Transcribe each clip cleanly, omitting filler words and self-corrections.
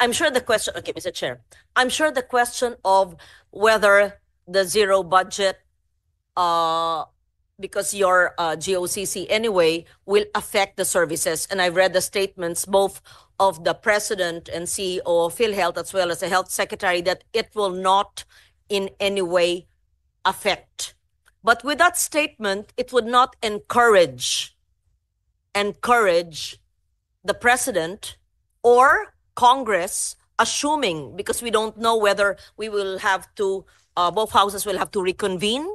I'm sure the question, okay, Mr. Chair, I'm sure the question of whether the zero budget, because your GOCC anyway, will affect the services. And I read the statements both of the president and CEO of PhilHealth as well as the health secretary that it will not in any way affect. But with that statement, it would not encourage the president or Congress, assuming, because we don't know whether we will have to, both houses will have to reconvene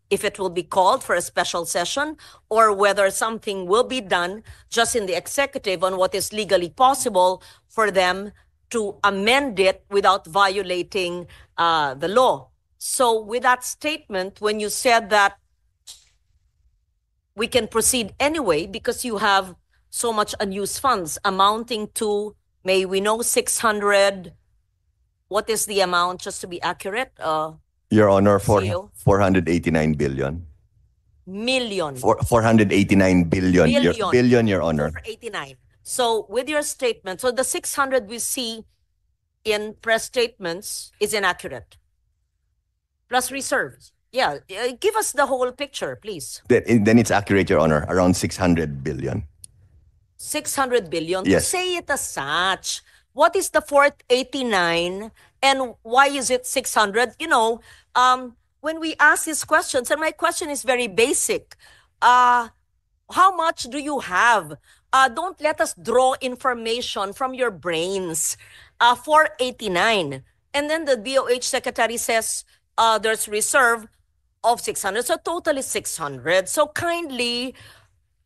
if it will be called for a special session, or whether something will be done just in the executive on what is legally possible for them to amend it without violating the law. So with that statement, when you said that we can proceed anyway because you have so much unused funds amounting to, may we know, 600, what is the amount, just to be accurate? Your Honor, CEO? 489 billion. Million. 489 billion. Billion, Your Honor. 489. So with your statement, so the 600 we see in press statements is inaccurate. Plus reserves. Yeah, give us the whole picture, please. Then it's accurate, Your Honor. Around 600 billion. 600 billion? Yes. To say it as such, what is the 489 and why is it 600? You know, when we ask these questions, and my question is very basic, how much do you have? Don't let us draw information from your brains. 489. And then the DOH secretary says there's reserve of 600. So total is 600. So kindly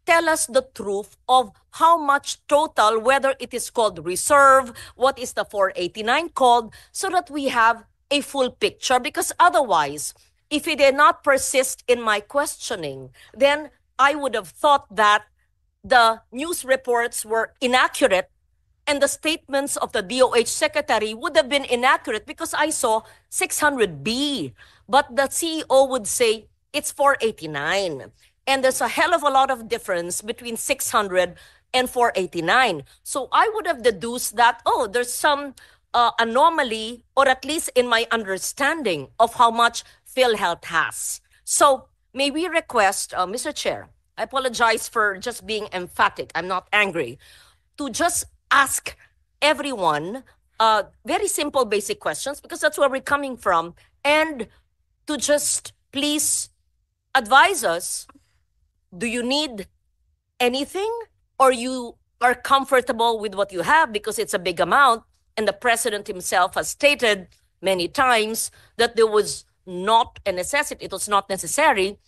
tell us the truth of how much total, whether it is called reserve, what is the 489 called, so that we have a full picture. Because otherwise, if you did not persist in my questioning, then I would have thought that the news reports were inaccurate and the statements of the DOH secretary would have been inaccurate because I saw 600B. But the CEO would say it's 489. And there's a hell of a lot of difference between 600 and 489. So I would have deduced that, oh, there's some anomaly, or at least in my understanding of how much PhilHealth has. So may we request, Mr. Chair, I apologize for just being emphatic, I'm not angry, to just ask everyone very simple, basic questions, because that's where we're coming from, and to just please advise us, do you need anything, or you are comfortable with what you have because it's a big amount, and the president himself has stated many times that there was not a necessity, it was not necessary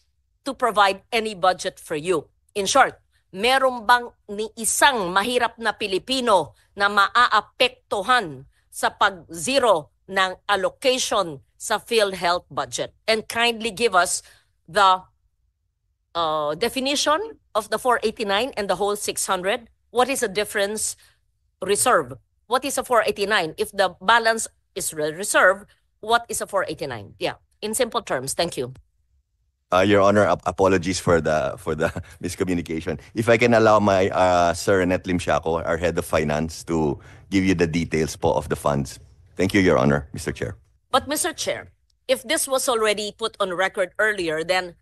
to provide any budget for you. In short, meron bang ni isang mahirap na Pilipino na maaapektuhan sa pag-zero ng allocation sa PhilHealth budget? And kindly give us the definition of the 489 and the whole 600. What is the difference? Reserve. What is a 489? If the balance is reserve, what is a 489? Yeah, in simple terms. Thank you. Your Honor, apologies for the miscommunication. If I can allow my Sir Renet Limsiaco, our Head of Finance, to give you the details po of the funds. Thank you, Your Honor, Mr. Chair. But Mr. Chair, if this was already put on record earlier, then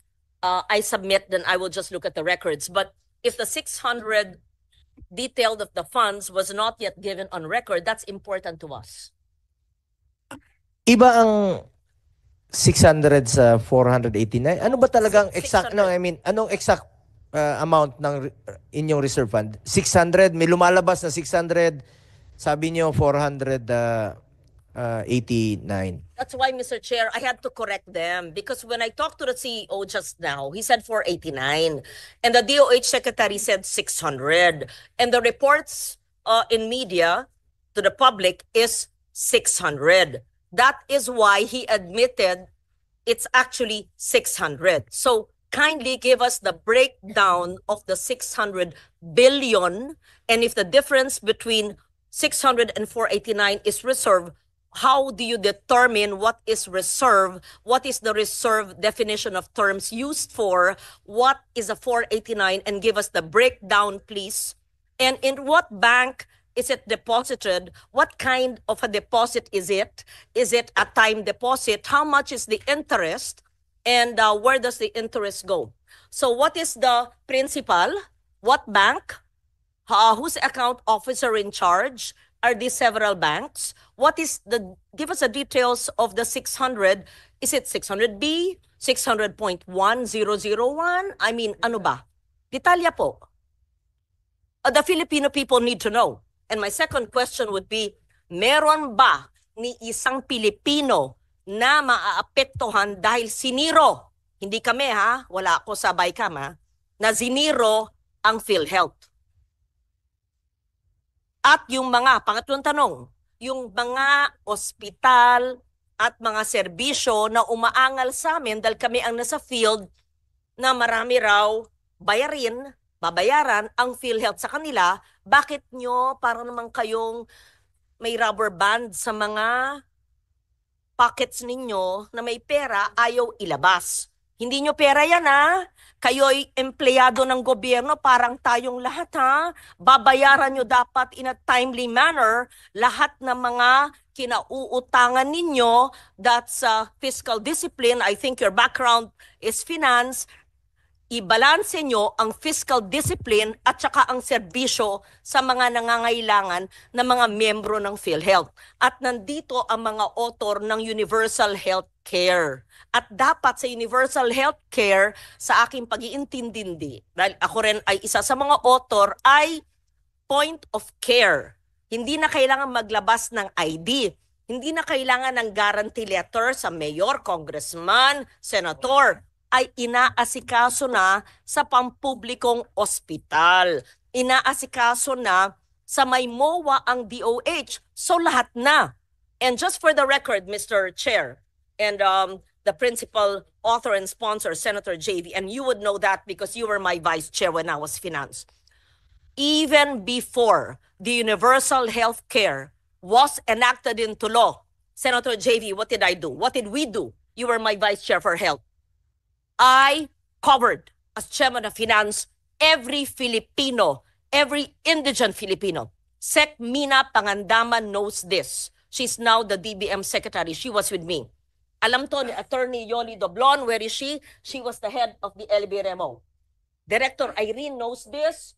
I submit, then I will just look at the records. But if the 600 detailed of the funds was not yet given on record, that's important to us. Iba ang 600 sa 489. Ano ba talagang exact, no, I mean, anong exact amount ng inyong reserve fund? 600, may lumalabas na 600, sabi niyo 489. That's why, Mr. Chair, I had to correct them because when I talked to the CEO just now, he said 489 and the DOH secretary said 600 and the reports in media to the public is 600. That is why he admitted it's actually 600. So kindly give us the breakdown of the 600 billion. And if the difference between 600 and 489 is reserve, how do you determine what is reserve? What is the reserve definition of terms used for? What is a 489? And give us the breakdown, please. And in what bank is it deposited? What kind of a deposit is it? Is it a time deposit? How much is the interest? And where does the interest go? So what is the principal? What bank? Who's account officer in charge? Are these several banks? What is the, give us the details of the 600. Is it 600B? 600.1001? I mean, ano ba? Detalya po. The Filipino people need to know. And my second question would be, meron ba ni isang Pilipino na maaapektuhan dahil siniro? Hindi kami ha, wala ako sa BICAM ha, na siniro ang PhilHealth. At yung mga, pangatlong tanong, yung mga ospital at mga serbisyo na umaangal sa amin dahil kami ang nasa field na marami raw babayaran ang PhilHealth sa kanila, bakit nyo para naman kayong may rubber band sa mga pockets ninyo na may pera ayaw ilabas? Hindi nyo pera yan ha. Kayo'y empleyado ng gobyerno, parang tayong lahat ha. Babayaran nyo dapat in a timely manner lahat ng mga kinauutangan ninyo. That's fiscal discipline. I think your background is finance. Ibalanse nyo ang fiscal discipline at saka ang serbisyo sa mga nangangailangan ng mga miyembro ng PhilHealth. At nandito ang mga author ng Universal Health Care. At dapat sa Universal Health Care, sa aking pag-iintindi, dahil ako rin ay isa sa mga author, ay point of care. Hindi na kailangan maglabas ng ID. Hindi na kailangan ng guarantee letter sa mayor, congressman, senator. Ay inaasikaso na sa pampublikong ospital. Inaasikaso na sa may MOA ang DOH. So lahat na. And just for the record, Mr. Chair, and the principal author and sponsor, Senator JV, and you would know that because you were my vice chair when I was finance. Even before the universal health care was enacted into law, Senator JV, what did I do? What did we do? You were my vice chair for health. I covered, as chairman of finance, every Filipino, every indigent Filipino. Sec Mina Pangandaman knows this. She's now the DBM secretary. She was with me. Alam to ni Attorney Yoli Doblon, where is she? She was the head of the LBRMO. Director Irene knows this.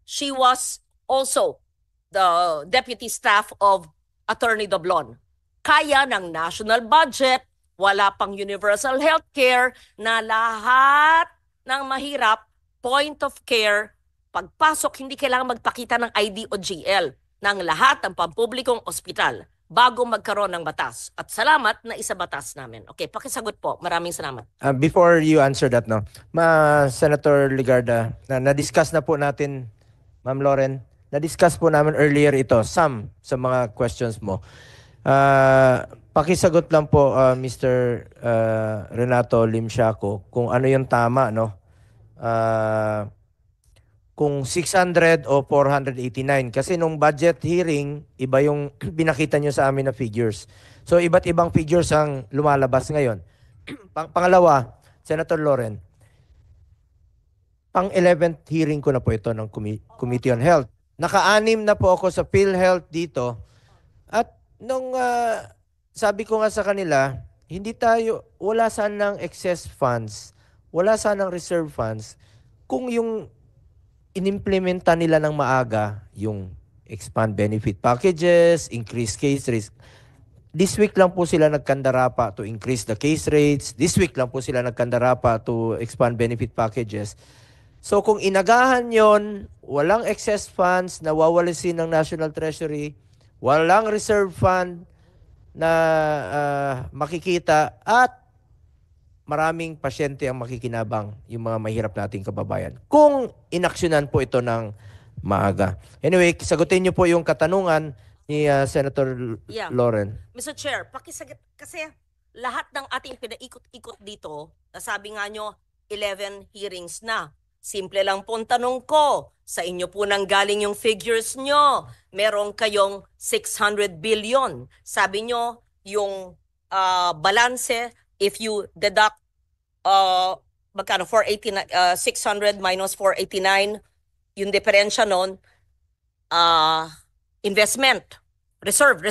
She was also the deputy staff of Attorney Doblon. Kaya ng national budget, wala pang universal health care, na lahat ng mahirap, point of care, pagpasok, hindi kailangan magpakita ng ID o GL ng lahat ng pampublikong ospital bago magkaroon ng batas. At salamat na isa batas namin. Okay, pakisagot po. Maraming salamat. Before you answer that, no, Senator Ligarda, na-discuss na po natin, Ma'am Lauren, na-discuss po namin earlier ito, some sa mga questions mo. Pakisagot lang po, Mr. Renato Limsiaco, kung ano yung tama, no? Kung 600 o 489. Kasi nung budget hearing, iba yung binakita nyo sa amin na figures. So, iba't ibang figures ang lumalabas ngayon. Pangalawa, Senator Lauren, pang 11th hearing ko na po ito ng Committee on Health. Naka-anim na po ako sa PhilHealth dito. At nung sabi ko nga sa kanila, wala sanang excess funds, wala sanang reserve funds, kung yung inimplementa nila ng maaga, yung expand benefit packages, increase case rates. This week lang po sila nagkandarapa to increase the case rates. This week lang po sila nagkandarapa to expand benefit packages. So kung inagahan yon, walang excess funds na wawalisin ng National Treasury, walang reserve fund na makikita, at maraming pasyente ang makikinabang, yung mga mahirap nating kababayan, kung inaksyonan po ito ng maaga. Anyway, sagutin niyo po yung katanungan ni Senator Lauren. Mr. Chair, pakisagot kasi lahat ng ating pinaikot-ikot dito, sabi nga nyo, 11 hearings na. Simple lang po ang tanong ko, sa inyo po nang galing yung figures nyo. Meron kayong 600 billion. Sabi nyo, yung balanse, if you deduct magkano 600 minus 489, yung diferensya nun, investment, reserve.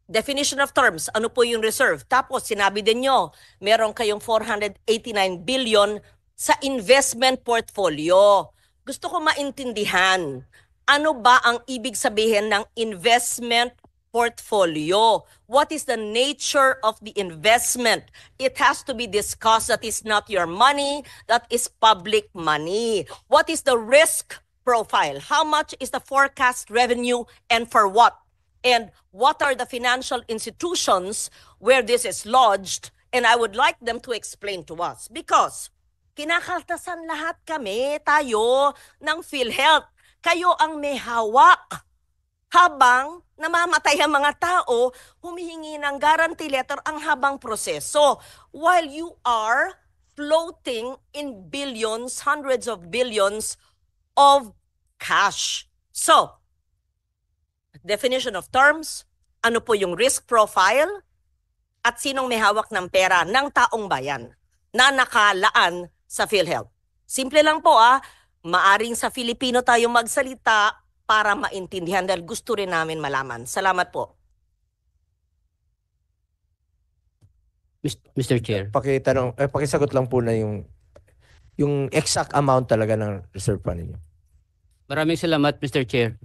Definition of terms, ano po yung reserve? Tapos sinabi din nyo, meron kayong 489 billion sa investment portfolio. Gusto ko maintindihan, ano ba ang ibig sabihin ng investment portfolio? What is the nature of the investment? It has to be discussed. That is not your money, that is public money. What is the risk profile? How much is the forecast revenue and for what? And what are the financial institutions where this is lodged? And I would like them to explain to us. Because kinakaltasan lahat kami, tayo, ng PhilHealth. Kayo ang may hawak. Habang namamatay ang mga tao, humihingi ng guarantee letter ang habang proseso. While you are floating in billions, hundreds of billions of cash. So, definition of terms, ano po yung risk profile, at sinong may hawak ng pera ng taong bayan na nakalaan sa PhilHealth. Simple lang po maaring sa Filipino tayo magsalita para maintindihan dahil gusto rin namin malaman. Salamat po. Mr. Chair. Pakisagot lang po na yung exact amount talaga ng reserve fund ninyo. Maraming salamat, Mr. Chair.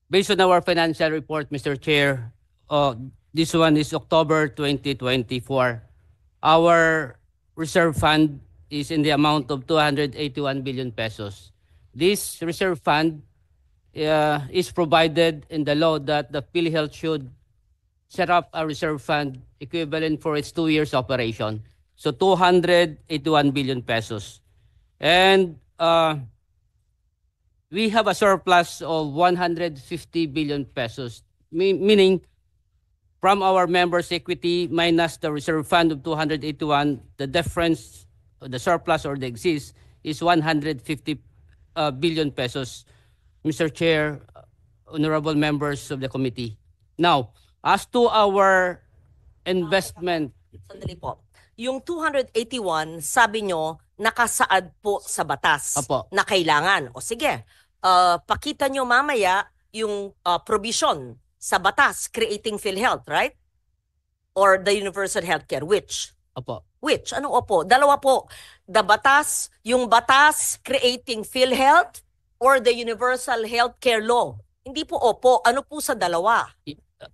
Based on our financial report, Mr. Chair, this one is October 2024. Our reserve fund is in the amount of 281 billion pesos. This reserve fund is provided in the law that the PhilHealth should set up a reserve fund equivalent for its 2 years operation. So 281 billion pesos. And we have a surplus of 150 billion pesos, meaning from our members' equity minus the reserve fund of 281, the difference, the surplus or the excess is 150 billion pesos, Mr. Chair, honorable members of the committee. Now, as to our investment. Sandali po. Yung 281, sabi nyo, nakasaad po sa batas. Apo. Na kailangan. O sige, pakita nyo mamaya yung provision sa batas creating PhilHealth, right? Or the universal healthcare, which? Opo. Which? Ano opo? Dalawa po. The batas, yung batas creating PhilHealth or the universal healthcare law. Hindi po opo. Ano po sa dalawa?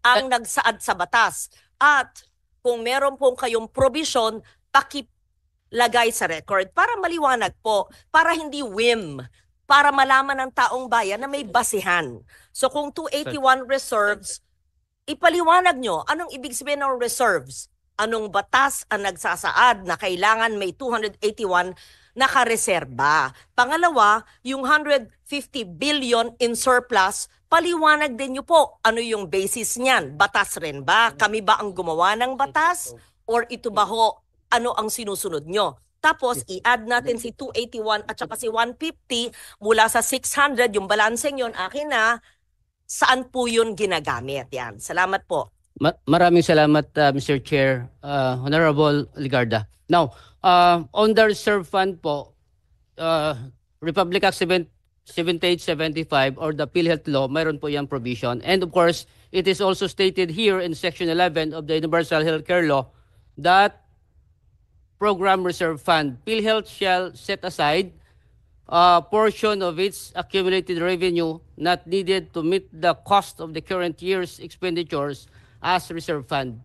Ang nagsaad sa batas. At kung meron pong kayong provision, pakilagay sa record para maliwanag po, para hindi whim, para malaman ng taong bayan na may basihan. So kung 281 reserves, ipaliwanag nyo, anong ibig sabihin ng reserves? Anong batas ang nagsasaad na kailangan may 281 nakareserba? Pangalawa, yung 150 billion in surplus, paliwanag din nyo po ano yung basis niyan. Batas rin ba? Kami ba ang gumawa ng batas? Or ito ba ho, ano ang sinusunod nyo? Tapos, i-add natin si 281 at saka si 150 mula sa 600, yung balancing yun, akin na, saan po yun ginagamit? Yan. Salamat po. Maraming salamat, Mr. Chair, Honorable Ligarda. Now, on the reserve fund po, Republic Act 7875 or the PhilHealth law, mayroon po yung provision. And of course, it is also stated here in Section 11 of the Universal Healthcare Law that Program Reserve Fund, PhilHealth shall set aside a portion of its accumulated revenue not needed to meet the cost of the current year's expenditures as reserve fund,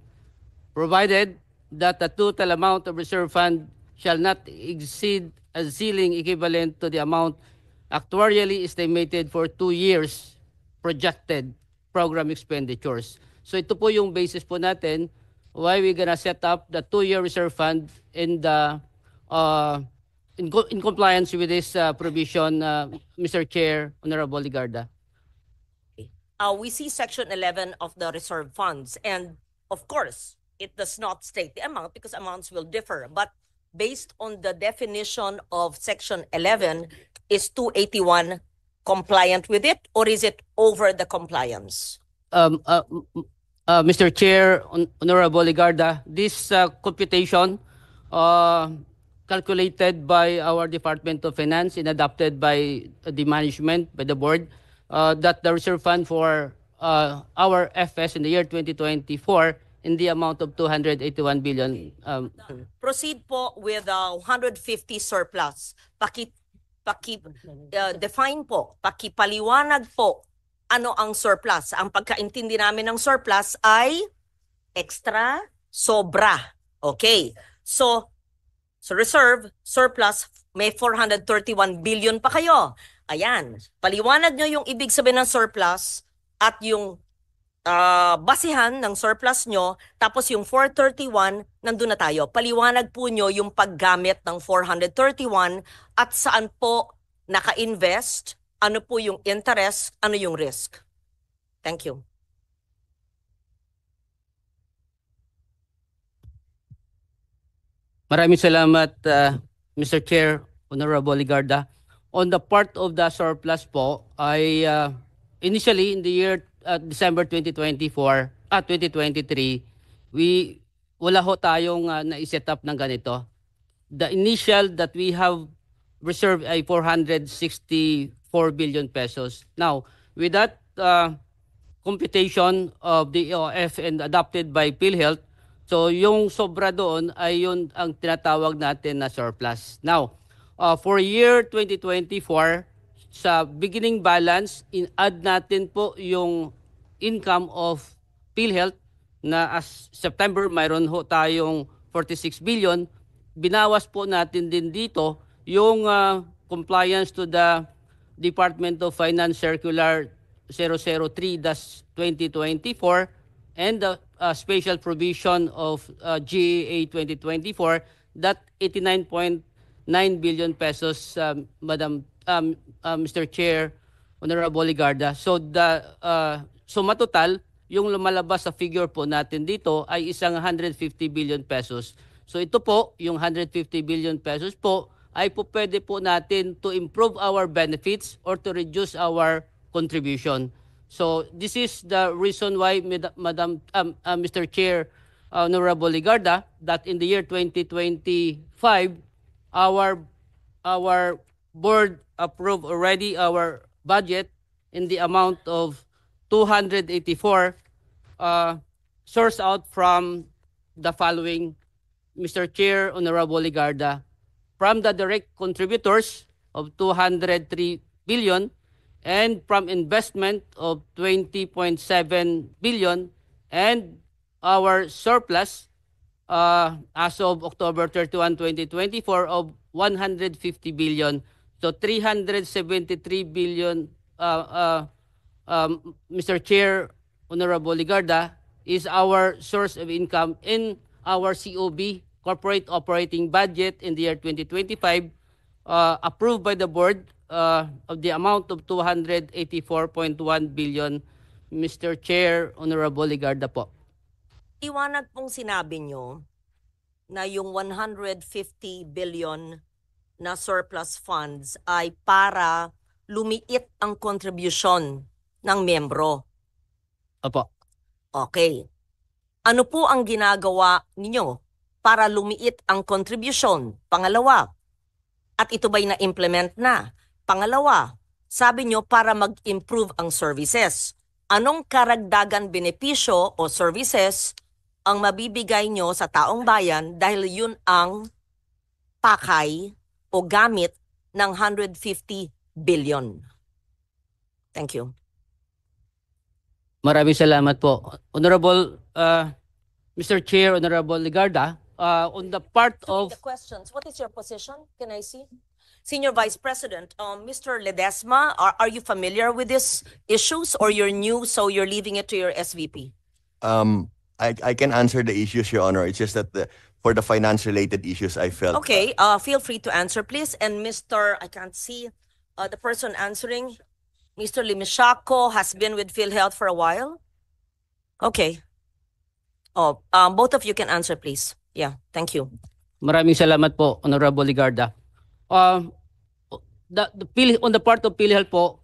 provided that the total amount of reserve fund shall not exceed a ceiling equivalent to the amount actuarially estimated for 2 years projected program expenditures. So ito po yung basis po natin why we're gonna set up the 2-year reserve fund in the in compliance with this provision, Mr. Chair, Honorable Ligarda. We see Section 11 of the reserve funds, and of course, it does not state the amount because amounts will differ. But based on the definition of Section 11, is 281 compliant with it, or is it over the compliance? Mr. Chair, Honorable Ligarda, this computation calculated by our Department of Finance and adopted by the management, by the board, that the reserve fund for our FS in the year 2024 in the amount of 281 billion. Proceed po with 150 surplus. Define po, pakipaliwanag po ano ang surplus. Ang pagkaintindi namin ng surplus ay extra, sobra. Okay. So reserve, surplus, may 431 billion pa kayo. Ayan. Paliwanag nyo yung ibig sabihin ng surplus at yung basihan ng surplus nyo, tapos yung 431, nandun na tayo. Paliwanag po nyo yung paggamit ng 431 at saan po naka-invest, ano po yung interest, ano yung risk. Thank you. Maraming salamat, Mr. Chair, Honorable Ligarda. On the part of the surplus po, I initially in the year December 2023, wala ho tayong na-set up ng ganito. The initial that we have reserved ay 464 billion pesos. Now, with that computation of the EOF and adopted by PhilHealth, so yung sobra doon ay yun ang tinatawag natin na surplus. Now, for year 2024, sa beginning balance, in-add natin po yung income of PhilHealth na as September mayroon ho tayong 46 billion. Binawas po natin din dito yung compliance to the Department of Finance Circular 003-2024 and the special provision of GAA 2024 that 89.9 billion pesos, Mr. Chair, Honorable Ligarda. So matotal, yung lumalabas sa figure po natin dito ay isang 150 billion pesos. So ito po, yung 150 billion pesos po ay po pwede po natin to improve our benefits or to reduce our contribution. So this is the reason why, Mr. Chair, Honorable Ligarda, that in the year 2025, our board approved already our budget in the amount of 284, sourced out from the following, Mr. Chair, Honorable Ligarda, from the direct contributors of 203 billion, and from investment of 20.7 billion, and our surplus as of October 31, 2024 of 150 billion. So 373 billion, Mr. Chair, Honorable Ligarda, is our source of income in our COB, Corporate Operating Budget, in the year 2025, approved by the board of the amount of 284.1 billion, Mr. Chair, Honorable Ligarda po. Iwanag pong sinabi nyo na yung 150 billion na surplus funds ay para lumiit ang contribution ng membro. Opo. Okay. Ano po ang ginagawa ninyo para lumiit ang contribution? Pangalawa, at ito ba'y na-implement na? Pangalawa, sabi nyo para mag-improve ang services. Anong karagdagan benepisyo o services ang mabibigay nyo sa taong bayan dahil yun ang pakay o gamit ng 150 billion? Thank you. Maraming salamat po. Honorable Mr. Chair, Honorable Ligarda, on the part of... The questions, what is your position? Can I see? Senior Vice President, Mr. Ledesma, are you familiar with these issues or you're new so you're leaving it to your SVP? I can answer the issues, Your Honor. It's just that for the finance-related issues, I felt... Okay, feel free to answer, please. And Mr. I can't see the person answering. Mr. Limishaco has been with PhilHealth for a while. Okay. Oh, both of you can answer, please. Yeah, thank you. Maraming salamat po, Honorable Ligarda. On the part of PhilHealth po,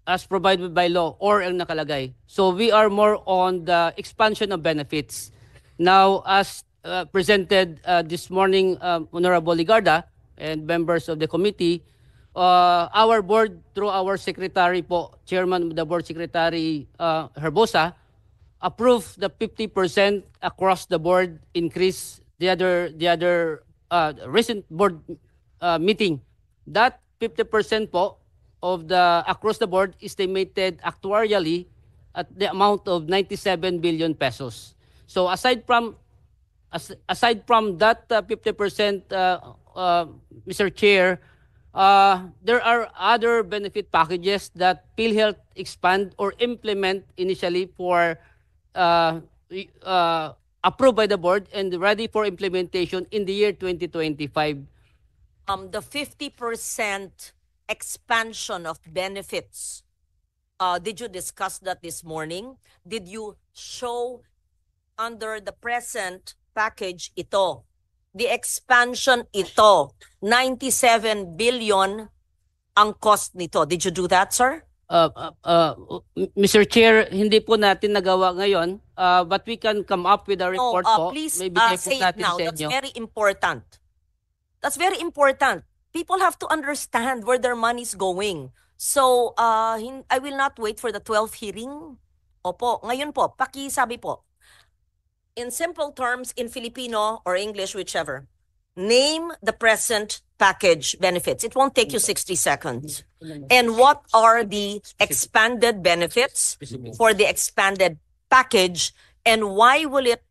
as provided by law or ang nakalagay. So we are more on the expansion of benefits. Now, as presented this morning, Honorable Ligarda and members of the committee, our board through our secretary po, chairman of the board secretary Herbosa, approve the 50% across the board increase. The other recent board meeting, that 50% po of the across the board estimated actuarially at the amount of 97 billion pesos. So aside from that 50%, Mr. Chair, there are other benefit packages that PhilHealth expand or implement initially for approved by the board and ready for implementation in the year 2025. The 50% expansion of benefits, did you discuss that this morning? Did you show under the present package ito? The expansion ito, 97 billion ang cost nito. Did you do that, sir? Mr. Chair, hindi po natin nagawa ngayon, but we can come up with a report po. Please Bibigay po say it natin now. sa That's inyo. very important. That's very important. People have to understand where their money is going. So, I will not wait for the 12th hearing. Opo, ngayon po, pakisabi po. In simple terms, in Filipino or English, whichever, name the present package benefits. It won't take you 60 seconds. And what are the expanded benefits for the expanded package, and why will it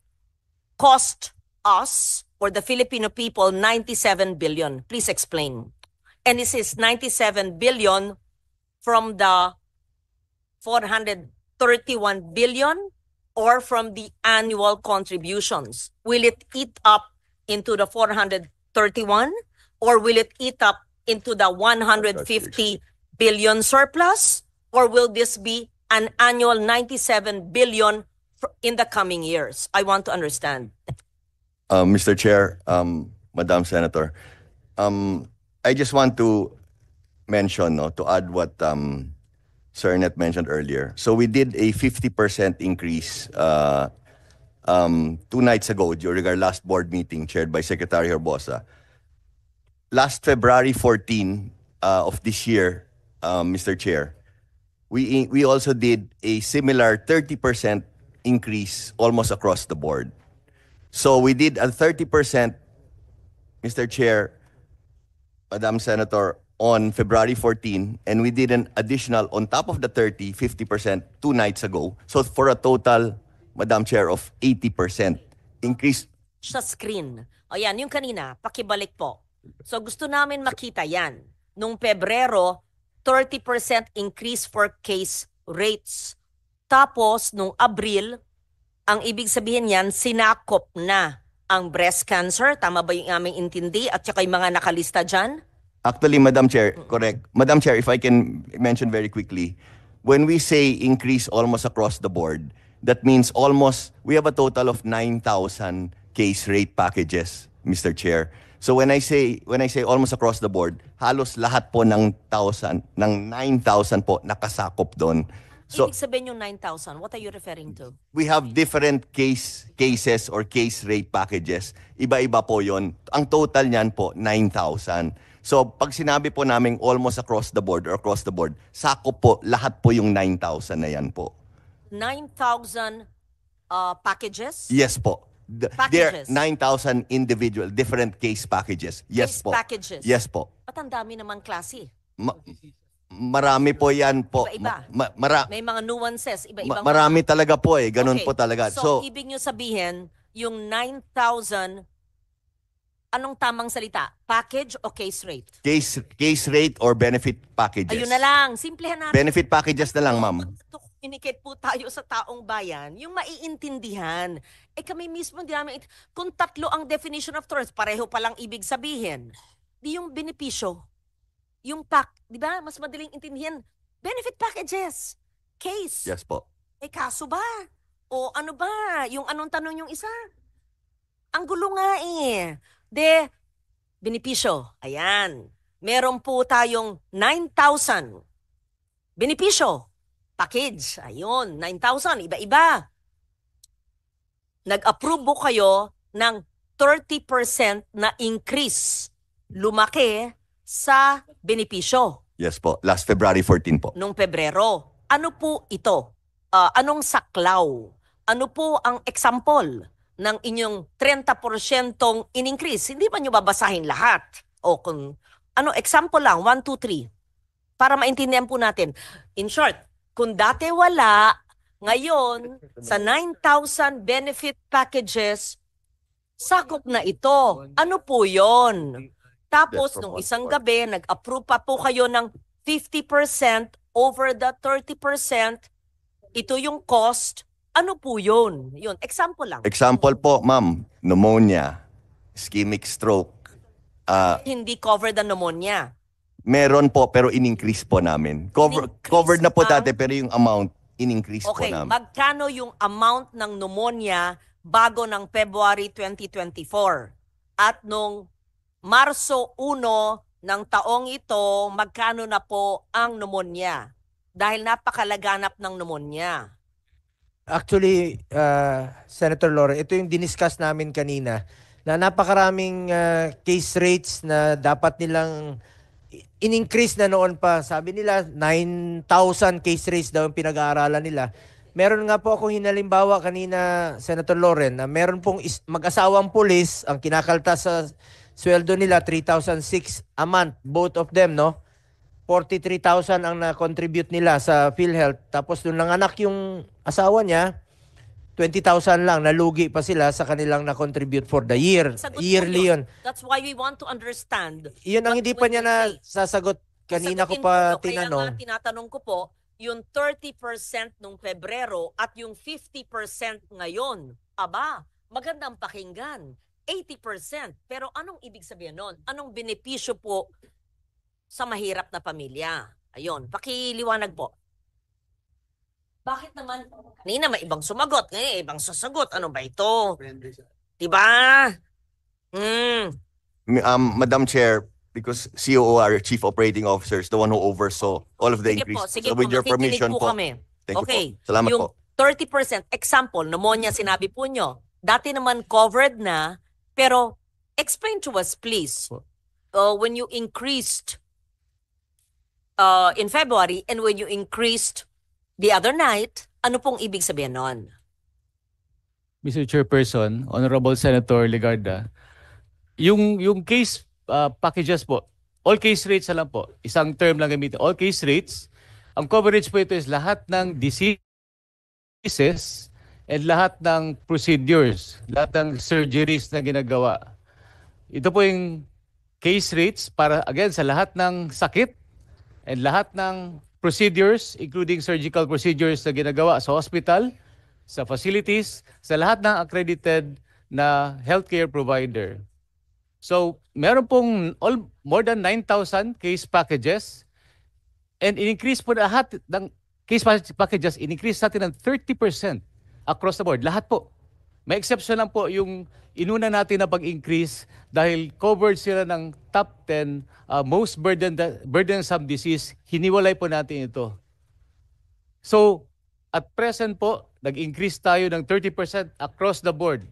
cost us or the Filipino people 97 billion? Please explain. And this is 97 billion from the 431 billion or from the annual contributions? Will it eat up into the 431 or will it eat up into the 150 billion surplus, or will this be an annual 97 billion in the coming years? I want to understand. Mr. Chair, Madam Senator, I just want to mention, no, to add what Sir Net mentioned earlier. So we did a 50% increase 2 nights ago during our last board meeting chaired by Secretary Herbosa. Last February 14 of this year, Mr. Chair, we also did a similar 30% increase almost across the board. So we did a 30%, Mr. Chair, Madam Senator, on February 14, and we did an additional on top of the 30, 50% 2 nights ago. So for a total, Madam Chair, of 80% increase. Sa screen. O yan, yung kanina, pakibalik po. So gusto namin makita yan. Nung Pebrero, 30% increase for case rates. Tapos, nung Abril, ang ibig sabihin yan, sinakop na ang breast cancer. Tama ba yung aming intindi? At saka yung mga nakalista dyan? Actually, Madam Chair, correct. Madam Chair, if I can mention very quickly, when we say increase almost across the board, that means almost, we have a total of 9,000 case rate packages, Mr. Chair. So when I say almost across the board, halos lahat po ng 9,000 po nakasakop doon. So Ibig sabihin yung 9,000, what are you referring to? we have different cases or case rate packages. Iba-iba po yon. Ang total niyan po, 9,000. So pag sinabi po namin almost across the board or across the board, sakop po lahat po yung 9,000 na yan po. 9,000 packages? Yes po. There Packages. 9,000 individual different case packages. Yes Case po. packages. Yes po. At ang dami namang klase. Marami po yan po. Iba-iba. May mga nuances, iba-ibang Marami talaga po eh. Ganun Okay. po talaga. So, ibig nyo sabihin, yung 9,000, anong tamang salita? Package o case rate? case rate or benefit packages. Ayun na lang. Simplehan natin. Benefit packages na lang, ma'am. To communicate po tayo sa taong bayan, yung maiintindihan. Kami mismo, di namin, kung tatlo ang definition of trust, pareho palang ibig sabihin. Di yung benepisyo, yung di ba? Mas madaling intindihan. Benefit packages. Case. Yes po. Kaso ba? O ano ba? Yung anong tanong yung isa? Ang gulo nga eh. Benepisyo. Ayan. Meron po tayong 9,000. Benepisyo. Package. Ayun, 9,000. Iba-iba. Nag-approve po kayo ng 30% na increase. Lumaki sa benepisyo Yes po. Last February 14 po. nung Pebrero. Ano po ito? Anong saklaw? Ano po ang example ng inyong 30% in-increase? Hindi ba nyo babasahin lahat? O kung ano, example lang, 1, 2, 3. Para maintindihan po natin. In short, kung dati wala, ngayon, sa 9,000 benefit packages, sakop na ito. Ano po yon? Tapos, nung isang gabi, nag-approve pa po kayo ng 50% over the 30%. Ito yung cost. Ano po yun? Yun, example lang. Example po, ma'am, pneumonia, ischemic stroke. Hindi cover the pneumonia. Meron po pero in-increase po namin. In-increase Covered na po ang- dati pero yung amount in-increase Okay, po namin. magkano yung amount ng pneumonia bago ng February 2024? At nung Marso 1 ng taong ito, magkano na po ang pneumonia? Dahil napakalaganap ng pneumonia. Actually, Senator Lore, ito yung diniscuss namin kanina na napakaraming case rates na dapat nilang in-increase na noon pa. Sabi nila, 9,000 case rates daw yung pinag-aaralan nila. Meron nga po ako hinalimbawa kanina, Senator Loren, na meron pong mag-asawang pulis, ang kinakaltas sa sweldo nila, 3,006 a month, both of them, no? 43,000 ang na-contribute nila sa PhilHealth. Tapos nung nanganak yung asawa niya, 20,000 lang, nalugi pa sila sa kanilang na-contribute for the year. Sagot po Yearly yun. That's why we want to understand. Yun ang what hindi will pa niya you na say? sasagot. Kanina ko Sagutin pa ko, Kaya tinanong. nga tinatanong ko po, yung 30% nung Pebrero at yung 50% ngayon. Aba, magandang pakinggan. 80%. Pero anong ibig sabihin nun? Anong benepisyo po sa mahirap na pamilya? Ayun, pakiliwanag po. Bakit naman? Kanina may ibang sumagot, ngayon ibang sasagot. Ano ba ito? Diba? Madam Chair, because COO, our Chief Operating Officer, is the one who oversaw all of the increase. Sige So po, with your makikinig permission po po. kami. Thank you Okay, po. Salamat yung po. 30%, example, pneumonia sinabi po nyo. Dati naman covered na, pero explain to us please, when you increased in February and when you increased the other night, ano pong ibig sabihin nun? Mr. Chairperson, Honorable Senator Legarda, yung case packages po, all case rates na lang po, isang term lang gamitin, all case rates, ang coverage po ito is lahat ng diseases and lahat ng procedures, lahat ng surgeries na ginagawa. Ito po yung case rates para again sa lahat ng sakit and lahat ng procedures, including surgical procedures na ginagawa sa hospital, sa facilities, sa lahat ng accredited na healthcare provider. So, meron pong more than 9,000 case packages and in-increase po lahat ng case packages, in-increase natin ng 30% across the board. Lahat po. May exception lang po yung inuna natin na pag-increase dahil covered sila ng top 10 most burdensome disease. Hiniwalay po natin ito. So, at present po, nag-increase tayo ng 30% across the board.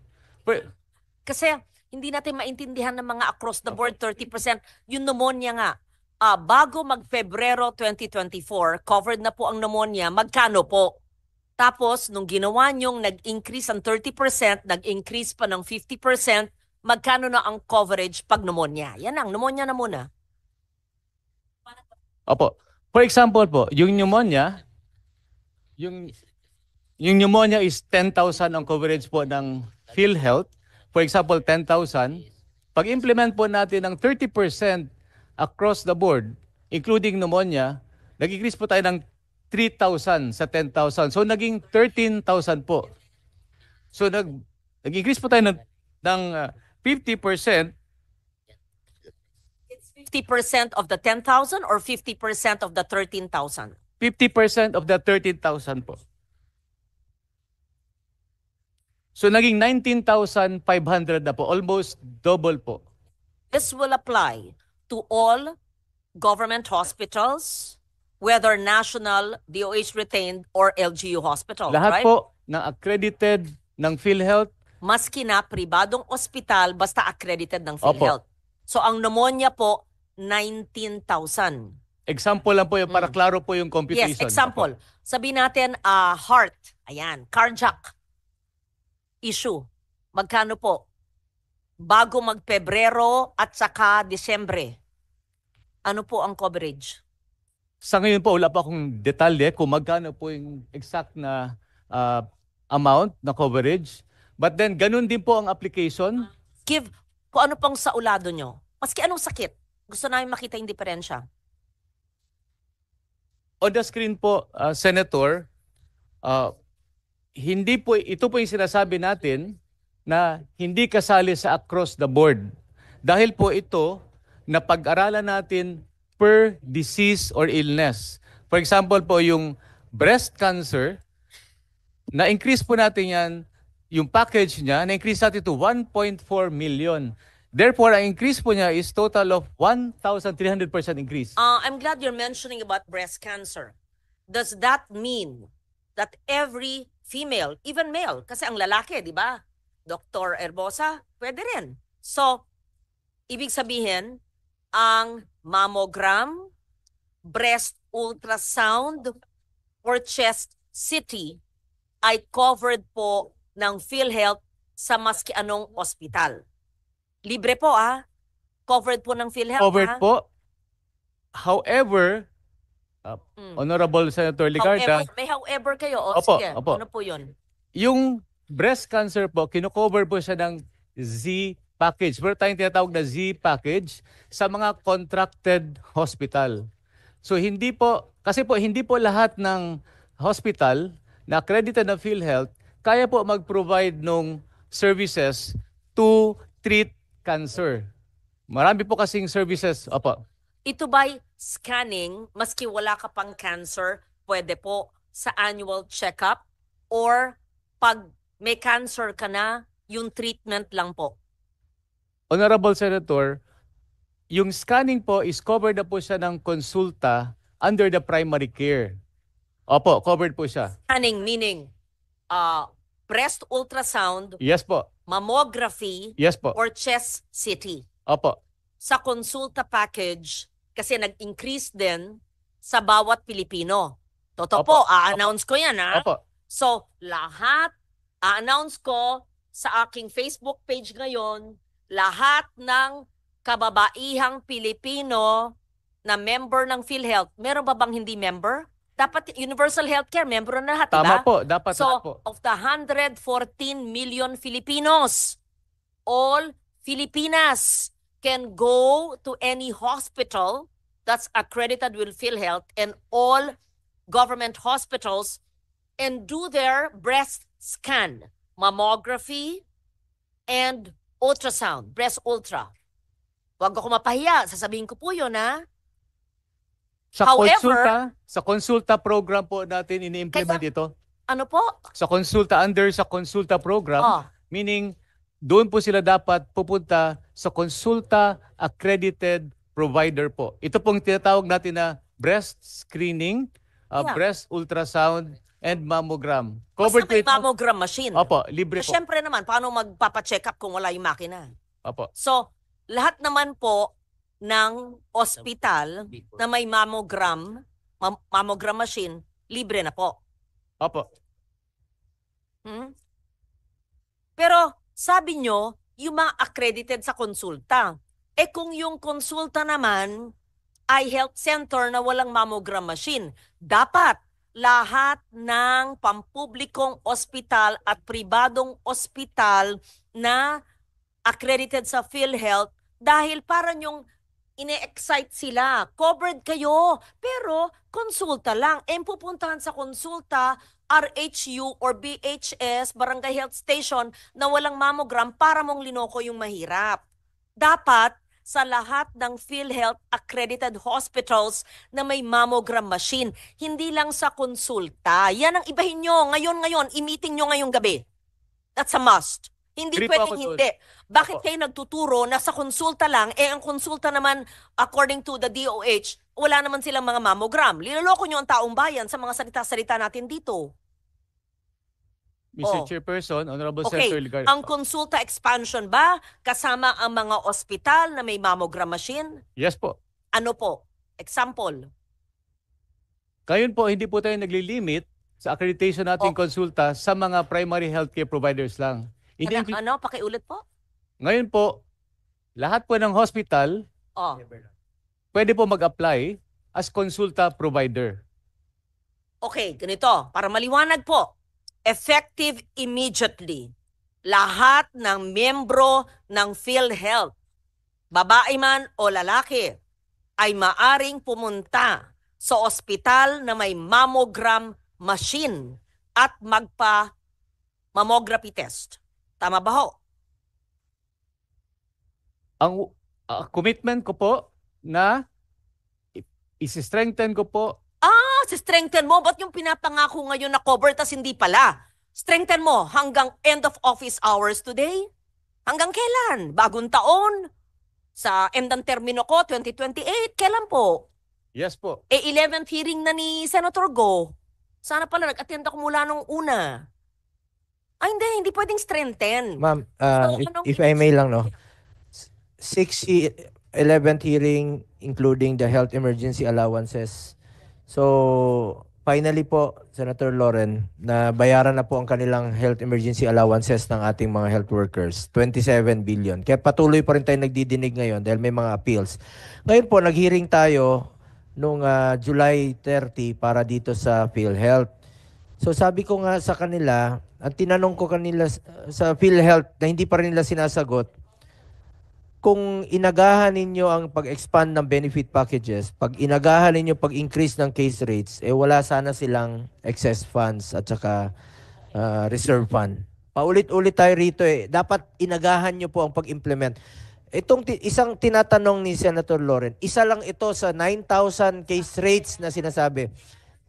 Kasi hindi natin maintindihan ng mga across the board 30%. Yung pneumonia nga, bago mag-Febrero 2024, covered na po ang pneumonia, magkano po? Tapos, nung ginawa nyong nag-increase ang 30%, nag-increase pa ng 50%, magkano na ang coverage pag pneumonia? Yan ang, pneumonia na muna. Opo. For example po, yung pneumonia is 10,000 ang coverage po ng PhilHealth. For example, 10,000. Pag-implement po natin ng 30% across the board, including pneumonia, nag-increase po tayo ng 3,000 sa 10,000. So, naging 13,000 po. So, nag-increase po tayo ng 50%. It's 50% of the 10,000 or 50% of the 13,000? 50% of the 13,000 po. So, naging 19,500 na po. Almost double po. This will apply to all government hospitals, whether national, DOH retained, or LGU hospital, Lahat right? po ng accredited ng PhilHealth. Maski na pribadong ospital, basta accredited ng PhilHealth. So ang pneumonia po, 19,000. Example lang po yung para klaro po yung computation. Yes, example. Sabihin natin, heart. Ayan, cardiac issue. Magkano po? Bago mag-Pebrero at saka Disyembre. Ano po ang coverage? Sa ngayon po, wala pa akong detalye kung magkano po yung exact na amount na coverage. But then, ganun din po ang application. Give kung ano pang saulado nyo. Maski anong sakit. Gusto namin makita yung diferensya. On the screen po, Senator, hindi po, ito po yung sinasabi natin na hindi kasali sa across the board. Dahil po ito, na pag-aralan natin per disease or illness. For example po, yung breast cancer, na-increase po natin yan, yung package niya, na-increase natin to 1.4 million. Therefore, ang increase po niya is total of 1,300% increase. I'm glad you're mentioning about breast cancer. Does that mean that every female, even male, kasi ang lalaki, di ba? Dr. Herbosa, pwede rin. So, ibig sabihin, ang mammogram, breast ultrasound, or chest CT ay covered po ng PhilHealth sa maski anong ospital. Libre po Covered po ng PhilHealth Covered po. However, Honorable Senator Ligarda, May however kayo. Opo, Sige, opo. ano po yun? yung breast cancer po, kino-cover po siya ng Z package. Meron tayong tinatawag na Z package sa mga contracted hospital. So hindi po, kasi po hindi po lahat ng hospital na accredited ng PhilHealth kaya po mag-provide ng services to treat cancer. Marami po kasing services. Opo. Ito ba'y scanning, maski wala ka pang cancer, pwede po sa annual checkup? Or pag may cancer ka na, yung treatment lang po? Honorable Senator, yung scanning po is covered na po siya ng konsulta under the primary care. Opo, covered po siya. Scanning meaning breast ultrasound, Yes po. mammography, Yes po. or chest CT. Opo. Sa konsulta package, kasi nag-increase din sa bawat Pilipino. Totoo po, Opo. a-announce ko yan Opo. So, lahat, a-announce ko sa aking Facebook page ngayon, lahat ng kababaihang Pilipino na member ng PhilHealth, meron ba bang hindi member? Dapat universal healthcare, member na lahat, Tama diba? po, dapat So, lahat po. of the 114 million Filipinos, all Filipinas can go to any hospital that's accredited with PhilHealth and all government hospitals and do their breast scan, mammography, and ultrasound, breast ultra. Huwag ako mapahiya, sasabihin ko po yun However, Sa konsulta program po natin ini-implement ito. Ano po? Sa konsulta program, Oh, meaning doon po sila dapat pupunta sa konsulta accredited provider po. Ito pong tinatawag natin na breast screening, Yeah. breast ultrasound, and mammogram. basta Covered po may ito. mammogram machine. Opo, libre po. Siyempre naman, paano magpapacheck up kung wala yung makina? Opo. So, lahat naman po ng ospital na may mammogram machine, libre na po. Opo. Hmm? Pero sabi nyo, yung mga accredited sa konsulta. Kung yung konsulta naman ay health center na walang mammogram machine, dapat lahat ng pampublikong ospital at pribadong ospital na accredited sa PhilHealth dahil parang yung ine-excite sila. Covered kayo, pero konsulta lang. Pupuntahan sa konsulta, RHU or BHS, Barangay Health Station, na walang mammogram para mong linoko yung mahirap. Dapat sa lahat ng PhilHealth accredited hospitals na may mammogram machine, hindi lang sa konsulta. Yan ang ibahin nyo. Ngayon, i-meeting nyo ngayong gabi. That's a must. Hindi Agree po pwedeng ako doon. hindi. Bakit Opo. kayo nagtuturo na sa konsulta lang, ang konsulta naman, according to the DOH, wala naman silang mga mammogram. Linuloko nyo ang taong bayan sa mga salita-salita natin dito. Mr. Oh. Chairperson, Honorable Okay, Senator Ligarda. ang konsulta expansion ba kasama ang mga ospital na may mammogram machine? Yes po. Ano po? Example. Ngayon po, hindi po tayo naglilimit sa accreditation nating konsulta sa mga primary healthcare providers lang. Pakiulit po? Ngayon po, lahat po ng hospital Oh. pwede po mag-apply as konsulta provider. Okay, ganito. Para maliwanag po. Effective immediately. Lahat ng miyembro ng PhilHealth, babae man o lalaki, ay maaring pumunta sa ospital na may mammogram machine at magpa-mammography test. Tama ba ho? Ang commitment ko po na isi-strengthen ko po. Strengthen mo. Ba't yung pinapangako ngayon na cover tas hindi pala? Strengthen mo hanggang end of office hours today? Hanggang kailan? Bagong taon? Sa end ng termino ko, 2028? Kailan po? Yes po. 11th hearing na ni Senator Go. Sana pala nag-attend ako mula nung una. Ay, hindi pwedeng strengthen. Ma'am, anong if I may lang, no? 11th hearing, including the health emergency allowances. So, finally po, Senator Loren, na bayaran na po ang kanilang health emergency allowances ng ating mga health workers. 27 billion. Kaya patuloy pa rin tayo nagdidinig ngayon dahil may mga appeals. Ngayon po, nag-hearing tayo noong July 30 para dito sa PhilHealth. So sabi ko nga sa kanila, ang tinanong ko kanila sa PhilHealth na hindi pa rin nila sinasagot, kung inagahan ninyo ang pag-expand ng benefit packages, pag inagahan ninyo pag-increase ng case rates, wala sana silang excess funds at saka reserve fund. Paulit-ulit tayo rito Dapat inagahan nyo po ang pag-implement. Itong isang tinatanong ni Senator Loren, isa lang ito sa 9,000 case rates na sinasabi.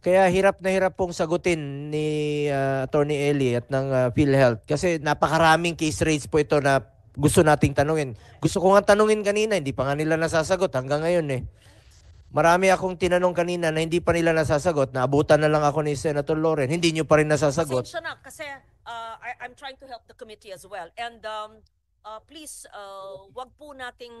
Kaya hirap na hirap pong sagutin ni Attorney Eli at ng PhilHealth. Kasi napakaraming case rates po ito na gusto nating tanungin. Gusto ko nga tanungin kanina, hindi pa nga nila nasasagot hanggang ngayon Marami akong tinanong kanina na hindi pa nila nasasagot. Naabutan na lang ako ni Senator Loren. Hindi nyo pa rin nasasagot. Pasensya na kasi I'm trying to help the committee as well. And please, wag po nating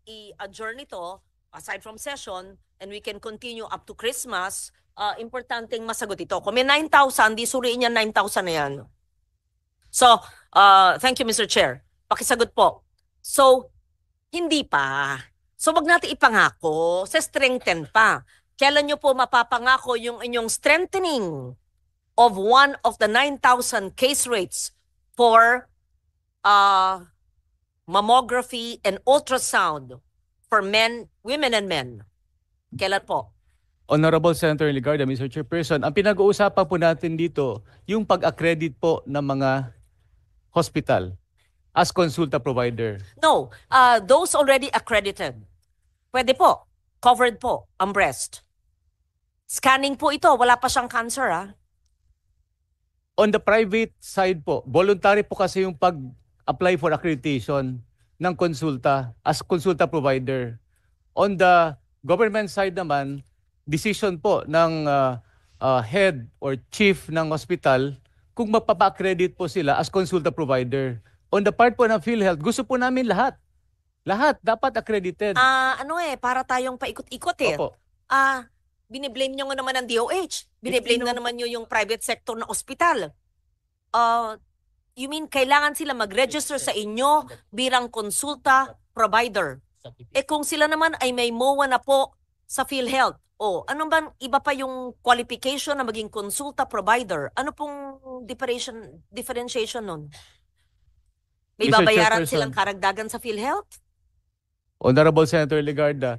i-adjourn ito aside from session and we can continue up to Christmas. Importanteng masagot ito. Kung may 9,000, di suriin niya 9,000 na yan. So, thank you, Mr. Chair. Pakisagot po. So, hindi pa. So, wag natin ipangako. Sa strengthen pa. Kailan nyo po mapapangako yung inyong strengthening of one of the 9,000 case rates for mammography and ultrasound for men, women and men? Kailan po? Honorable Senator Ligarda, Mr. Chairperson, ang pinag-uusapan po natin dito, yung pag-accredit po ng mga hospital as consulta provider. No, those already accredited. Pwede po. Covered po ang breast. Scanning po ito. Wala pa siyang cancer, On the private side po, voluntary po kasi yung pag-apply for accreditation ng konsulta as consulta provider. On the government side naman, decision po ng head or chief ng hospital kung magpapa-accredit po sila as consulta provider. On the part po ng PhilHealth, gusto po namin lahat. Lahat dapat accredited. Para tayong paikot-ikot Opo. Biniblame nyo nga naman ng DOH. Biniblame na naman nyo yung private sector na ospital. You mean kailangan sila mag-register sa inyo bilang konsulta provider? Kung sila naman ay may MOA na po sa PhilHealth, ano ba iba pa yung qualification na maging konsulta provider? Ano pong differentiation nun? May Mr. babayaran Chairperson. silang karagdagan sa PhilHealth? Honorable Senator Ligarda,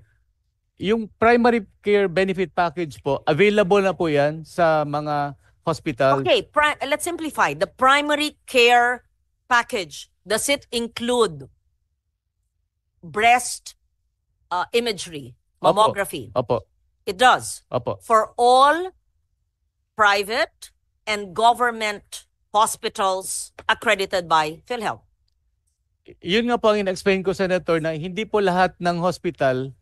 yung primary care benefit package po, available na po yan sa mga hospital. Okay, let's simplify. The primary care package, does it include breast imagery, mammography? Opo. It does. Opo. For all private and government hospitals accredited by PhilHealth. Yun nga po ang in-explain ko, Senator, na hindi po lahat ng hospital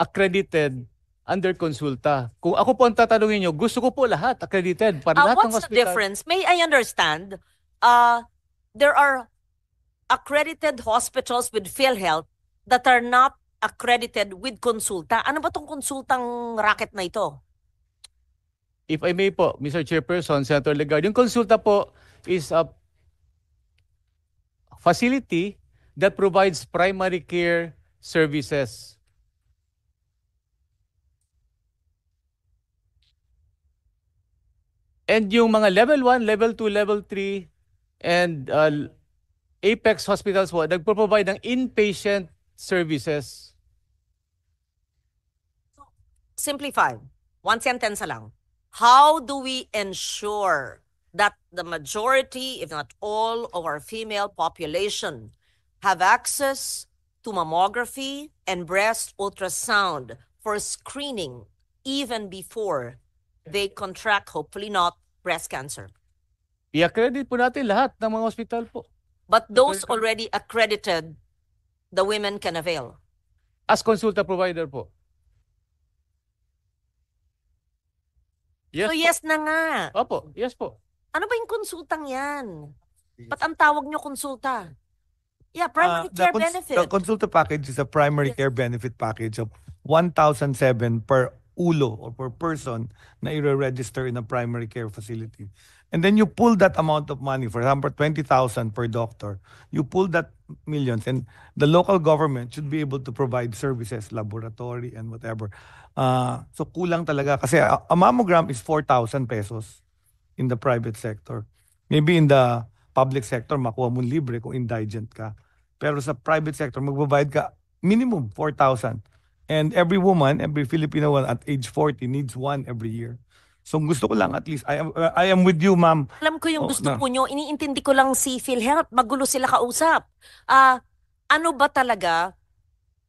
accredited under konsulta. Kung ako po ang tatanungin nyo, gusto ko po lahat accredited para lahat ng What's hospital. the difference? May I understand, there are accredited hospitals with PhilHealth that are not accredited with konsulta. Ano ba tong konsultang racket na ito? If I may po, Mr. Chairperson, Senator Legarda, yung konsulta po is a facility that provides primary care services. And yung mga level 1, level 2, level 3, and Apex Hospitals po, nagpo-provide ng inpatient services. Simplified. One sentence lang. How do we ensure that the majority, if not all, of our female population have access to mammography and breast ultrasound for screening even before they contract, hopefully not, breast cancer? I-accredit po natin lahat ng mga hospital po. But those already accredited, the women can avail. As consulta provider po. Yes So po. yes na nga. Opo, yes po. Ano ba yung konsultang yan? Ba't ang tawag nyo konsulta? Yeah, primary care benefit. The consulta package is a primary care benefit package of 1,007 per ulo or per person na i-register in a primary care facility. And then you pull that amount of money, for example, 20,000 per doctor. You pull that millions and the local government should be able to provide services, laboratory and whatever. So kulang talaga kasi a mammogram is 4,000 pesos in the private sector. Maybe in the public sector, makuha mo libre kung indigent ka. Pero sa private sector, magbabayad ka minimum 4,000. And every woman, every Filipino woman at age 40 needs one every year. So gusto ko lang at least, I am with you, ma'am. Alam ko yung Oh, gusto na. po nyo, iniintindi ko lang si PhilHealth, magulo sila kausap. Ano ba talaga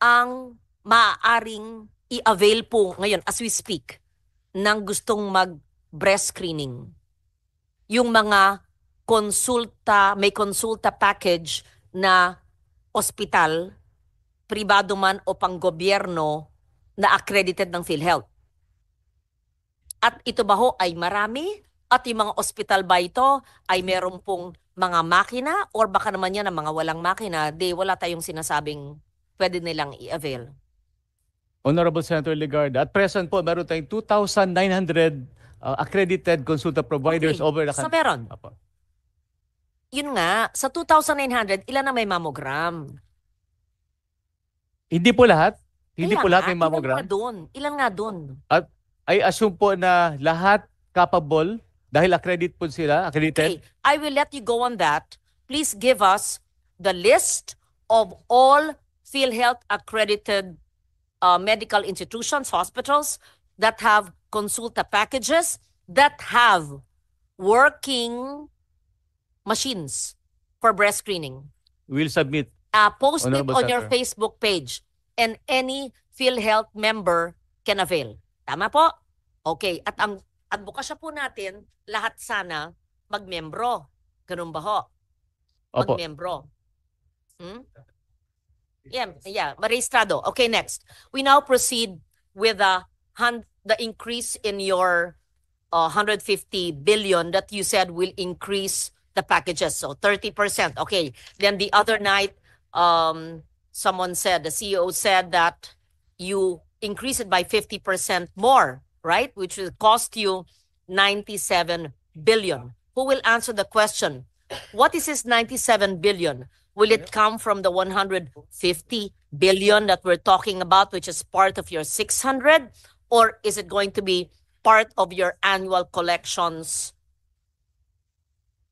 ang maaaring i-avail po ngayon as we speak ng gustong mag-breast screening? Yung mga konsulta, may konsulta package na ospital, pribado man o panggobyerno na accredited ng PhilHealth. At ito ba ho ay marami? At yung mga ospital ba ito ay meron pong mga makina? Or baka naman yan ang mga walang makina, wala tayong sinasabing pwede nilang i-avail. Honorable Senator Legarda, at present po, meron tayong 2,900 accredited consulta providers Okay. over the So country. meron. Apo. Yun nga, sa 2,900, ilan na may mammogram? Hindi po lahat. Hindi Kaya po lahat nga, may mammogram. Ilan nga dun? I assume po na lahat capable dahil accredited, Okay, I will let you go on that. Please give us the list of all PhilHealth accredited medical institutions, hospitals that have consulta packages, that have working machines for breast screening. We'll submit. Post it Honorable on your Senator. Facebook page and any PhilHealth member can avail. Tama po? Okay. At ang advokasya po natin, lahat sana magmembro. Ganun ba ho? Opo. Magmembro. Yeah, Marestrado. Okay, next. We now proceed with the increase in your 150 billion that you said will increase the packages. So 30%. Okay. Then the other night, someone said, the CEO said that you increase it by 50% more, right? Which will cost you 97 billion. Who will answer the question? What is this 97 billion? Will it come from the 150 billion that we're talking about, which is part of your 600? Or is it going to be part of your annual collections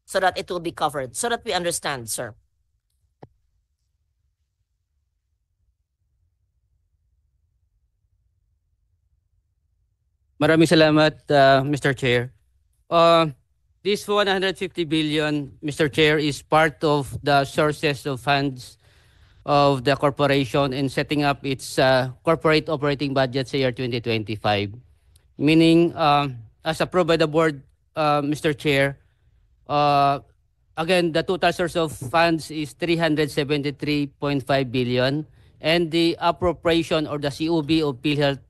so that it will be covered? So that we understand, sir. Maraming salamat, Mr. Chair. This 150 billion, Mr. Chair, is part of the sources of funds of the corporation in setting up its corporate operating budget sa year 2025. Meaning, as approved by the board, Mr. Chair, again, the total source of funds is 373.5 billion, and the appropriation or the COB of PhilHealth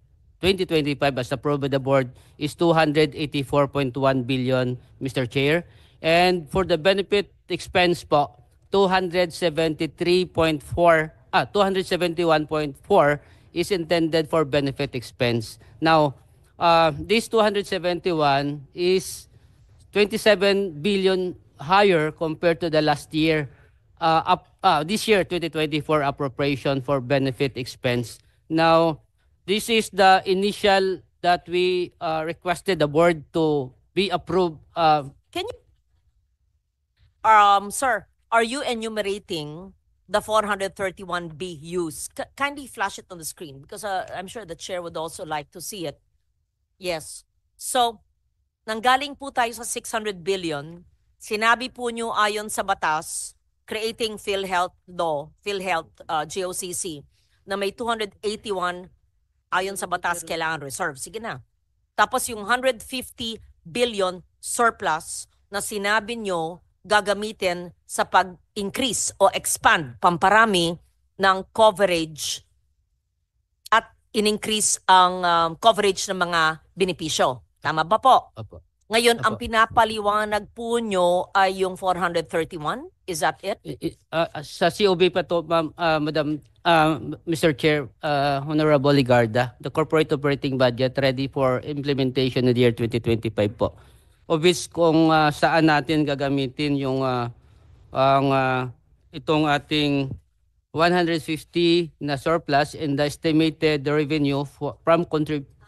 2025 as approved by the board is 284.1 billion, Mr. Chair. And for the benefit expense po, 273.4 271.4 is intended for benefit expense. Now, this 271 is 27 billion higher compared to the last year. This year, 2024 appropriation for benefit expense. Now, this is the initial that we requested the board to be approved. Can you, sir, are you enumerating the 431B use? Kindly flash it on the screen because I'm sure the chair would also like to see it. Yes. So, nanggaling po tayo sa 600 billion. Sinabi po nyo ayon sa batas, creating PhilHealth Law, PhilHealth GOCC, na may 281 ayon sa batas kailangan reserve. Sige na. Tapos yung 150 billion surplus na sinabi nyo gagamitin sa pag-increase o expand, pamparami ng coverage at in-increase ang coverage ng mga benepisyo. Tama ba po? Opo. Ngayon, ang Opo. pinapaliwanag po nyo ay yung 431? Is that it? Sa COB pa to, Madam, Mr. Chair, Honorable Ligarda, the corporate operating budget ready for implementation in the year 2025 po. Of which kung saan natin gagamitin yung itong ating 150 na surplus and the estimated revenue from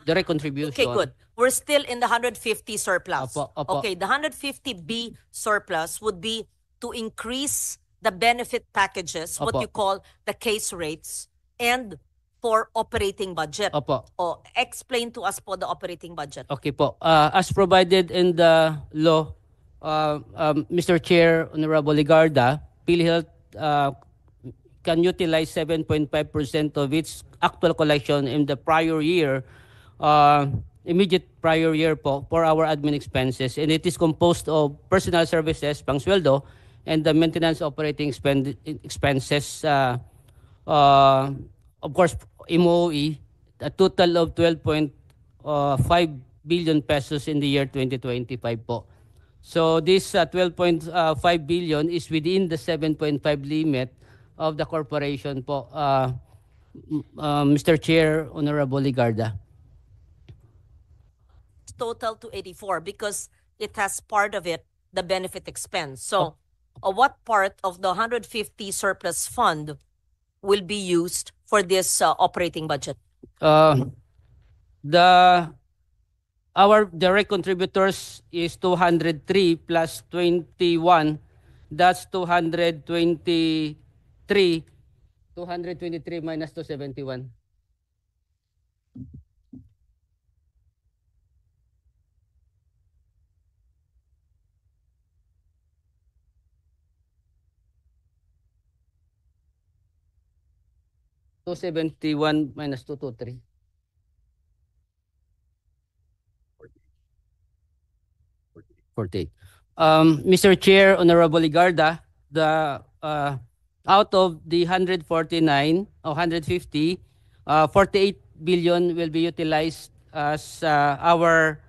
direct contribution. Okay, good. We're still in the 150 surplus. Opo, opo. Okay, the 150B surplus would be to increase the benefit packages, what Opo. you call the case rates, and for operating budget. Opo. O, explain to us po the operating budget. Okay po. As provided in the law, Mr. Chair, Honorable Ligarda, PhilHealth can utilize 7.5% of its actual collection in the prior year, immediate prior year po, for our admin expenses. And it is composed of personal services, pang-sweldo, and the maintenance operating expenses, of course, MOE, a total of 12.5 billion pesos in the year 2025 po. So this 12.5 billion is within the 7.5 limit of the corporation po, Mr. Chair, Honorable Ligarda. Total to 84 because it has part of it, the benefit expense. So, what part of the 150 surplus fund will be used for this operating budget? Our direct contributors is 203 plus 21. That's 223. 223 minus 271. $271 minus 223. Mr. Chair, Honorable Ligarda, the out of the 149 or 150, 48 billion will be utilized as our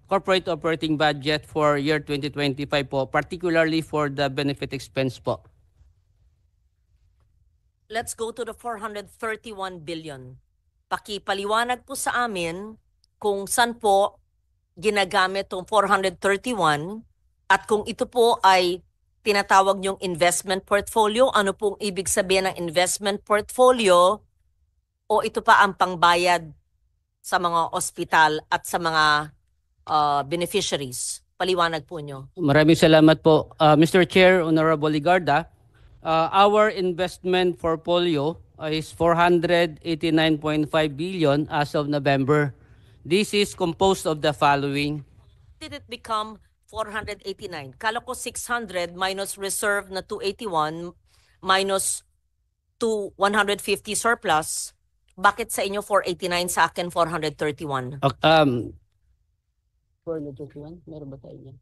corporate operating budget for year 2025 po, particularly for the benefit expense po. Let's go to the 431 billion. Pakipaliwanag po sa amin kung saan po ginagamit tong 431 at kung ito po ay tinatawag niyong investment portfolio, ano pong ibig sabihin ng investment portfolio o ito pa ang pangbayad sa mga ospital at sa mga beneficiaries? Paliwanag po niyo. Maraming salamat po. Mr. Chair, Honorable Ligarda, our investment portfolio is 489.5 billion as of November. This is composed of the following. Did it become 489? Kala ko 600 minus reserve na 281 minus 150 surplus. Bakit sa inyo 489, sa akin 431? 431? Meron ba tayo yan?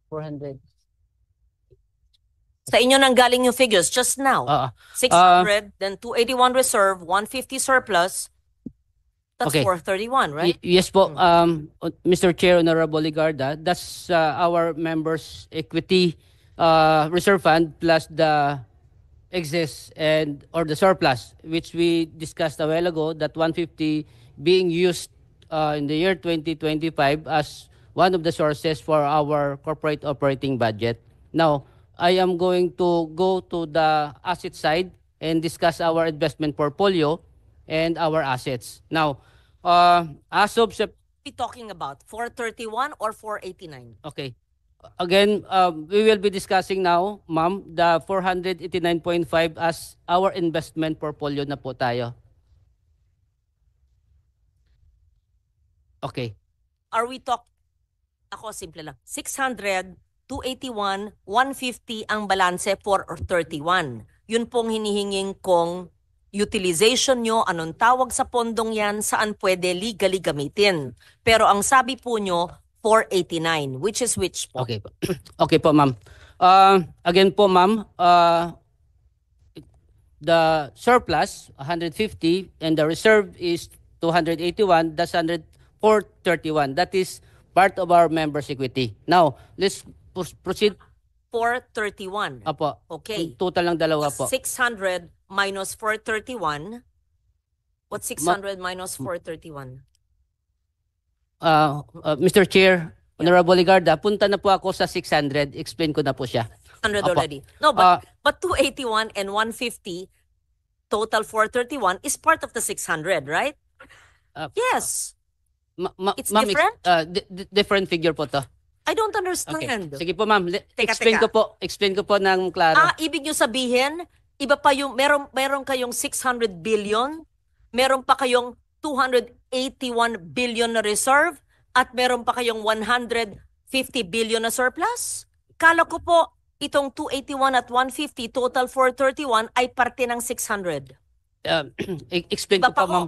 400. Sa inyo nang galing yung figures just now. 600, then 281 reserve, 150 surplus. That's Okay. 431, right? Yes po, Mr. Chair, Honorable Ligarda, that's our members' equity reserve fund plus the excess or the surplus, which we discussed a while ago, that 150 being used in the year 2025 as one of the sources for our corporate operating budget. Now, I am going to go to the asset side and discuss our investment portfolio and our assets. Now, as of We talking about 431 or 489? okay. Again, we will be discussing now, ma'am, the 489.5 as our investment portfolio na po tayo. Okay. Are we ako simple lang. 600, 281, 150 ang balanse for 31. Yun pong hinihinging kong utilization nyo, anong tawag sa pondong yan, saan pwede legally gamitin. Pero ang sabi po nyo, 489, which is which po? Okay po. Okay po, ma'am. Again po, ma'am, the surplus 150 and the reserve is 281, that's 431. That is part of our members' equity. Now, let's proceed. 431. Apo. Okay. Total lang dalawa po. 600 minus 431. What's 600 minus 431? Mr. Chair, Honorable Ligarda, punta na po ako sa 600. Explain ko na po siya. 600 Apo. already. No, but 281 and 150, total 431 is part of the 600, right? Yes. It's Ma'am, different? Different figure po to. I don't Okay. understand. Sige po, ma'am. Explain teka. ko po ng klaro. Ibig nyo sabihin, iba pa yung, meron kayong 600 billion, meron pa kayong 281 billion na reserve, at meron pa kayong 150 billion na surplus? Kala ko po, itong 281 at 150, total 431, ay parte ng 600. Explain Iba ko pa po, ma'am.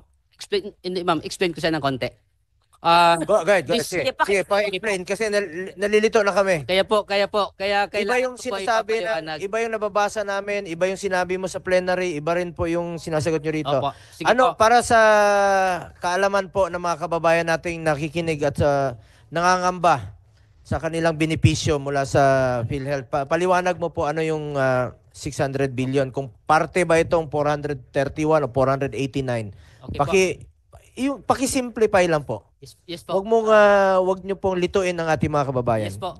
Hindi, ma'am. Explain ko siya ng konti. Go ahead. Sige, Sige, pa-explain kasi nalilito na kami. Kaya Iba kailangan yung ko po sinasabi ipapaliwanag. iba yung nababasa namin, iba yung sinabi mo sa plenary, iba rin po yung sinasagot nyo rito. Opo. Sige Ano, po. para sa kaalaman po ng mga kababayan nating nakikinig at nangangamba sa kanilang benepisyo mula sa PhilHealth, paliwanag mo po ano yung 600 billion, kung parte ba itong 431 o 489. Okay po. Paki-simplify lang po. Yes po. Wag nyo pong lituin ang ating mga kababayan. Yes po.